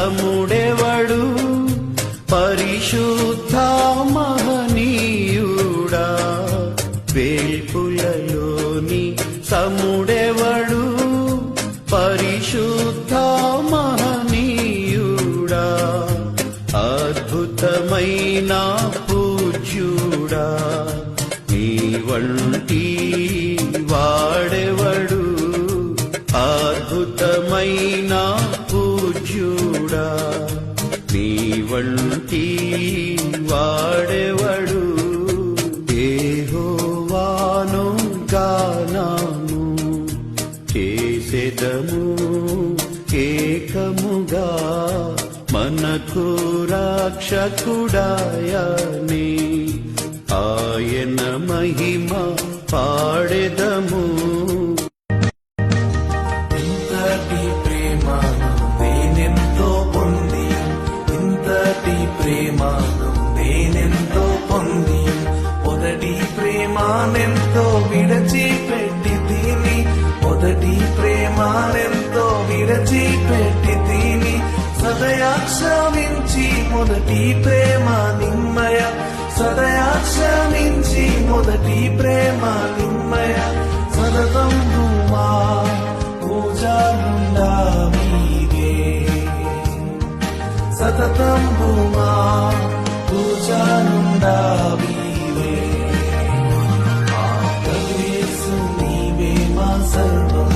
సముడెవడు పరిశుద్ధ మహనీయుడా వేల్పులలోని సముడెవడు పరిశుద్ధ మహనీయుడా అద్భుతమైన పూజ్యుడా నీ వంటి వాడెవడు అద్భుతమైన పూజ్యుడా నీ వంటి వాడెవడు యెహోవాను గానము చేసెదము ఏకముగా మనకు రక్షకుడాయనే ఆయన మహిమ పాడెదము ఇంతటి ప్రేమను నేనెంతో పొంది ఇంతటి ప్రేమను నేనెంతో పొంది మొదటి ప్రేమనెంతో విడచిపెట్టి తిని మొదటి ప్రేమనెంతో విడచిపెట్టి తిని సదయా క్షమించి మొదటి ప్రేమ నిమ్మయ సదయా క్షమించి మొదటి ప్రేమ నిమ్మయ సదతంబుమా పూజానుండా మీరే సతతంబుమా పూజానుండా మీరే యేసు నీవే మా సర్వం